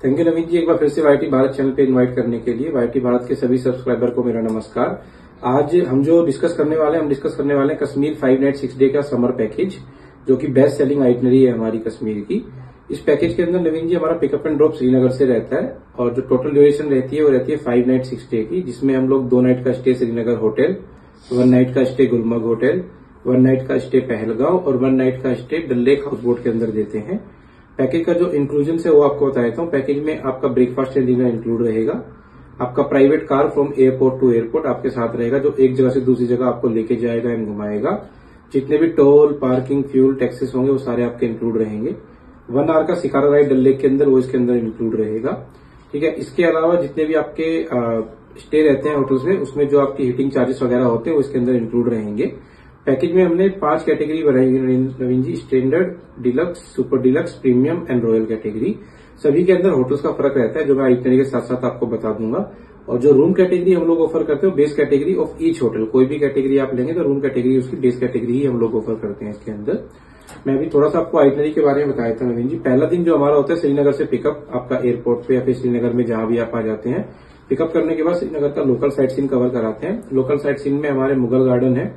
Thank you नवीन जी, एक बार फिर से वाईटी भारत चैनल पे इनवाइट करने के लिए। वाईटी भारत के सभी सब्सक्राइबर को मेरा नमस्कार। आज हम जो डिस्कस करने वाले हैं कश्मीर 5 नाइट 6 डे का समर पैकेज, जो कि बेस्ट सेलिंग आइटनरी है हमारी कश्मीर की। इस पैकेज के अंदर नवीन जी हमारा पिकअप एंड ड्रॉप श्रीनगर से रहता है और जो टोटल ड्यूरेशन रहती है वो रहती है 5 नाइट 6 डे की, जिसमें हम लोग 2 नाइट का स्टे श्रीनगर होटल, 1 नाइट का स्टे गुलमर्ग होटल, 1 नाइट का स्टे पहलगांव और 1 नाइट का स्टे डल लेक हाउस बोट के अंदर देते हैं। पैकेज का जो इंक्लूजन है वो आपको बता देता हूँ। पैकेज में आपका ब्रेकफास्ट एंड डिनर इंक्लूड रहेगा। आपका private car from airport to airport आपके साथ रहेगा, जो एक जगह से दूसरी जगह आपको लेके जाएगा एंड घुमाएगा। जितने भी टोल, पार्किंग, फ्यूल, टैक्सेस होंगे वो सारे आपके इंक्लूड रहेंगे। 1 आवर का शिकारा राइड डल लेक के अंदर वो इसके अंदर इंक्लूड रहेगा। ठीक है। इसके अलावा जितने भी आपके स्टे रहते हैं होटल्स में, उसमें जो आपकी हीटिंग चार्जेस वगैरह होते हैं वो इसके अंदर इंक्लूड रहेंगे। पैकेज में हमने 5 कैटेगरी बनाई Naveen ji, standard, deluxe, super deluxe, premium and royal category. सभी के अंदर होटल्स का फर्क रहता है, जो मैं आइटनरी के साथ साथ आपको बता दूंगा। और जो रूम कैटेगरी हम लोग ऑफर करते हैं, base category of each hotel. कोई भी कैटेगरी आप लेंगे तो रूम कैटेगरी उसकी बेस कैटेगरी ही हम लोग ऑफर करते हैं इसके अंदर। मैं अभी थोड़ा सा आपको आइटनरी के बारे में बताया था नवीन जी। पहला दिन जो हमारा होता है श्रीनगर से पिकअप, आपका एयरपोर्ट पे या फिर श्रीनगर में जहां भी आप आ जाते हैं, पिकअप करने के बाद श्रीनगर का लोकल साइट सीन कवर कराते हैं। लोकल साइट सीन में हमारे मुगल गार्डन है,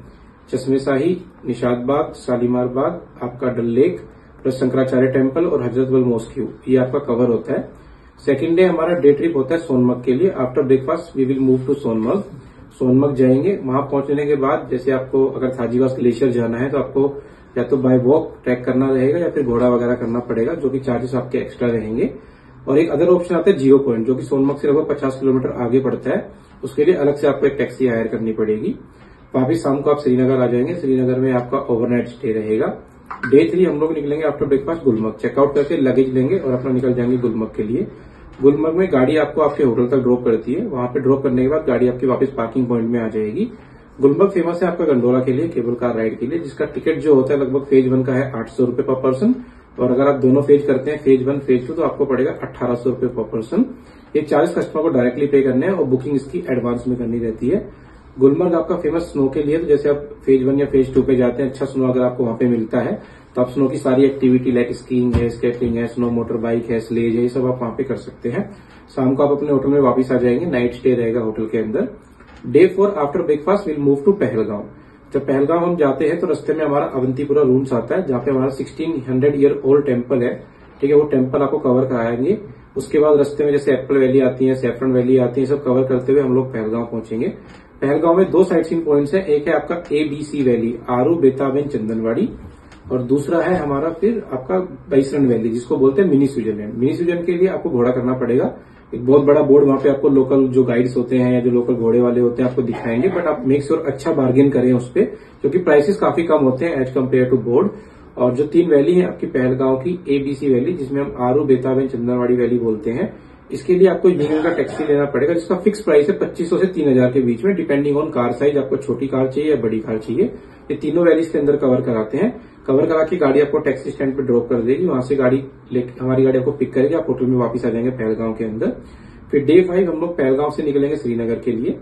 चश्मे शाही, निशात बाग, शालीमार बाग, आपका Dal lake plus Shankaracharya temple और हजरतबल मॉस्क्यू, ये आपका कवर होता है। सेकंड डे हमारा डे ट्रिप होता है सोनमर्ग के लिए। After breakfast we will move to Sonmarg. Sonmarg जाएंगे। वहां पहुंचने के बाद जैसे आपको अगर थाजीवास ग्लेशियर जाना है तो आपको या तो बाय वॉक ट्रैक करना रहेगा या फिर घोड़ा वगैरह करना पड़ेगा, जो कि चार्जेस आपके एक्स्ट्रा रहेंगे। और एक अदर ऑप्शन आता है जीरो पॉइंट, जो कि सोनमर्ग से लगभग 50 किलोमीटर आगे पड़ता है। उसके लिए अलग से आपको एक टैक्सी हायर करनी पड़ेगी। वापिस शाम को आप श्रीनगर आ जाएंगे। श्रीनगर में आपका ओवरनाइट स्टे रहेगा। डे 3 हम लोग निकलेंगे आफ्टर ब्रेकफास्ट गुलमर्ग। चेकआउट करके लगेज लेंगे और अपना निकल जाएंगे गुलमर्ग के लिए। गुलमर्ग में गाड़ी आपको आपके होटल तक ड्रॉप करती है। वहां पे ड्रॉप करने के बाद गाड़ी आपकी वापस पार्किंग पॉइंट में आ जाएगी। गुलमर्ग फेमस है आपका गंडोला के लिए, केबल कार राइड के लिए, जिसका टिकट जो होता है लगभग फेज 1 का है 800 रुपए पर पर्सन। और अगर आप दोनों फेज करते हैं, फेज 1 फेज 2, तो आपको पड़ेगा 1800 रुपए पर पर्सन। ये चार्ज कस्टमर को डायरेक्टली पे करने हैं और बुकिंग इसकी एडवांस में करनी रहती है। गुलमर्ग आपका फेमस स्नो के लिए, तो जैसे आप फेज 1 या फेज 2 पे जाते हैं, अच्छा स्नो अगर आपको वहां पे मिलता है तो आप स्नो की सारी एक्टिविटी लाइक स्कीइंग है, स्केटिंग है, स्नो मोटर बाइक है, स्लेज है, ये सब आप वहां पे कर सकते हैं। शाम को आप अपने होटल में वापस आ जाएंगे। नाइट स्टे रहेगा होटल के अंदर। Day 4 after breakfast will move to Pahalgam. जब पहलगांव हम जाते हैं तो रास्ते में हमारा अवंतीपुरा रूम्स आता है, जहां पे हमारा 1600 ईयर ओल्ड टेम्पल है। ठीक है। वो टेम्पल आपको कवर कराएंगे। उसके बाद रास्ते में जैसे एप्पल वैली आती है, सैफरन वैली आती है, सब कवर करते हुए हम लोग पहलगांव पहुंचेंगे। पहलगांव में 2 साइट सीन पॉइंट्स है। एक है आपका ABC वैली, आरू, बेताब एंड चंदनवाड़ी, और दूसरा है हमारा फिर आपका बैसरन वैली, जिसको बोलते हैं मिनी स्विट्जरलैंड। मिनी स्विट्जरलैंड के लिए आपको घोड़ा करना पड़ेगा। एक बहुत बड़ा बोर्ड वहां पे आपको लोकल जो गाइड्स होते हैं या जो लोकल घोड़े वाले होते हैं आपको दिखाएंगे, बट आप मेक श्योर अच्छा बार्गेन करें उस पे, क्योंकि प्राइसेस काफी कम होते हैं एज कम्पेयर टू बोर्ड। और जो 3 वैली है आपकी पहलगांव की, ABC वैली, जिसमें हम आरू, बेताब एंड चंदनवाड़ी वैली बोलते हैं, इसके लिए आपको यूनियन का टैक्सी लेना पड़ेगा, जिसका फिक्स प्राइस है 2500 से 3000 के बीच में, डिपेंडिंग ऑन कार साइज। आपको छोटी कार चाहिए या बड़ी कार चाहिए। ये तीनों वैलीज के अंदर कवर कराते हैं। कवर करा के गाड़ी आपको टैक्सी स्टैंड पे ड्रॉप कर देगी। वहां से हमारी गाड़ी आपको पिक करेगी। आप होटल में वापस आ जाएंगे पहलगांव के अंदर। फिर डे 5 हम लोग पहलगांव से निकलेंगे श्रीनगर के लिए।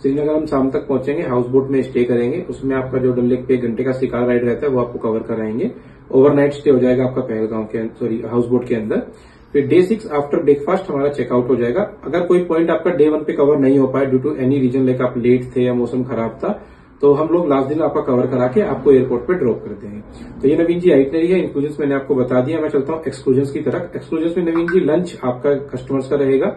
श्रीनगर हम शाम तक पहुंचेंगे। हाउस बोट में स्टे करेंगे। उसमें आपका जो डल लेक पे 1 घंटे का शिकार राइड रहता है वो आपको कवर कराएंगे। ओवरनाइट स्टे हो जाएगा आपका पहलगांव के हाउस बोट के अंदर। फिर डे 6 आफ्टर ब्रेकफास्ट हमारा चेकआउट हो जाएगा। अगर कोई पॉइंट आपका डे 1 पे कवर नहीं हो पाया due to any reason, like आप लेट थे या मौसम खराब था, तो हम लोग लास्ट दिन आपका कवर करा के आपको एयरपोर्ट पे ड्रॉप कर देंगे। तो ये नवीन जी आइटनरी है। इंक्लूजन मैंने आपको बता दिया। मैं चलता हूँ एक्सक्लूजन की तरफ। एक्सक्लूजन में नवीन जी लंच आपका कस्टमर्स का रहेगा।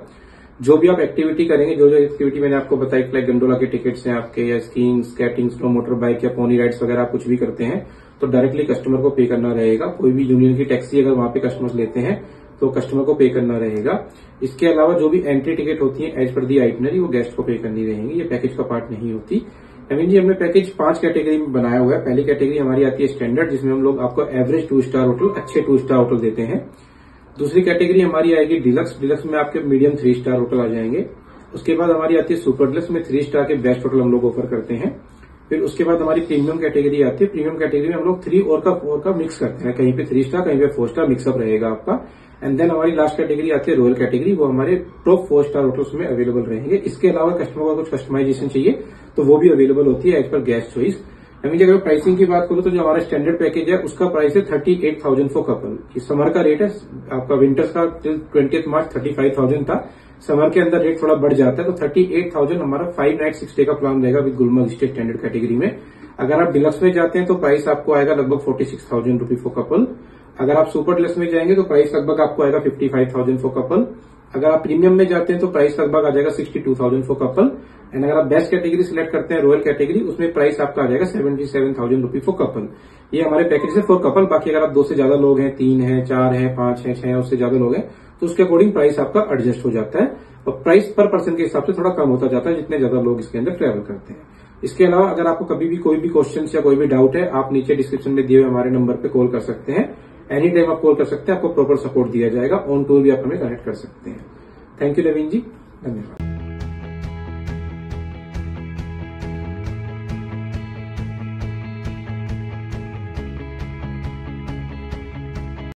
जो भी आप एक्टिविटी करेंगे, जो एक्टिविटी मैंने आपको बताई, लाइक गंडोला के टिकट्स हैं आपके, या skiing, skating, snow motor bike या पोनी राइड्स वगैरह आप कुछ भी करते हैं तो डायरेक्टली कस्टमर को पे करना रहेगा। कोई भी यूनियन की टैक्सी अगर वहां पे कस्टमर्स लेते हैं तो कस्टमर को पे करना रहेगा। इसके अलावा जो भी एंट्री टिकट होती है एज पर दी आइटनरी, वो गेस्ट को पे करनी रहेंगी। ये पैकेज का पार्ट नहीं होती। नवीन जी हमने पैकेज 5 कैटेगरी में बनाया हुआ है। पहली कैटेगरी हमारी आती है स्टैंडर्ड, जिसमें हम लोग आपको एवरेज 2 स्टार होटल, अच्छे 2 स्टार होटल देते हैं। दूसरी कैटेगरी हमारी आएगी डिलक्स। डिलक्स में आपके मीडियम 3 स्टार होटल आ जाएंगे। उसके बाद हमारी आती है सुपर डिलक्स में 3 स्टार के बेस्ट होटल हम लोग ऑफर करते हैं। फिर उसके बाद हमारी प्रीमियम कैटेगरी आती है। प्रीमियम कैटेगरी में हम लोग 3 और का 4 का मिक्स करते हैं। कहीं पे 3 स्टार, कहीं पे 4 स्टार मिक्सअप रहेगा आपका। एंड देन हमारी लास्ट कैटेगरी आती है रॉयल कैटेगरी। वो हमारे टॉप 4 स्टार होटल्स में अवेलेबल रहेंगे। इसके अलावा कस्टमर को कुछ कस्टमाइजेशन चाहिए तो वो भी अवेलेबल होती है एज पर गेस्ट चॉइस। नवीन जी अगर प्राइसिंग की बात करूं तो जो हमारा स्टैंडर्ड पैकेज है उसका प्राइस है 38,000 फॉर कपल। इस समर का रेट है आपका, विंटर्स का 20 मार्च 35,000 था, समर के अंदर रेट थोड़ा बढ़ जाता है, तो 38,000 हमारा 5 नाइट 6 डे का प्लान रहेगा with Gulmarg stay standard category में। अगर आप डिलक्स में जाते हैं तो प्राइस आपको आएगा लगभग 46,000 रुपीज फॉर कपल। अगर आप सुपर डिलक्स में जाएंगे तो प्राइस लगभग आपको आएगा 55,000 फॉर कपल। अगर आप प्रीमियम में जाते हैं तो प्राइस लगभग आ जाएगा 62,000 फॉर कपल। एंड अगर आप बेस्ट कैटेगरी सिलेक्ट करते हैं रॉयल कैटेगरी, उसमें प्राइस आपका आ जाएगा 77,000 रुपीज फॉर कपल। ये हमारे पैकेज है फॉर कपल। बाकी अगर आप 2 से ज्यादा लोग हैं, 3 हैं, 4 हैं, 5 हैं, 6 हैं, उससे ज्यादा लोग हैं तो उसके अकॉर्डिंग प्राइस आपका एडजस्ट हो जाता है और प्राइस पर पर्सन के हिसाब से थोड़ा कम होता जाता है जितने ज्यादा लोग इसके अंदर ट्रेवल करते हैं। इसके अलावा अगर आपको कभी भी कोई भी क्वेश्चन या कोई भी डाउट है, आप नीचे डिस्क्रिप्शन में दिए हुए हमारे नंबर पे कॉल कर सकते हैं। एनी टाइम आप कॉल कर सकते हैं, आपको प्रॉपर सपोर्ट दिया जाएगा। ऑन टूर भी आप हमें कनेक्ट कर सकते हैं। थैंक यू नवीन जी, धन्यवाद।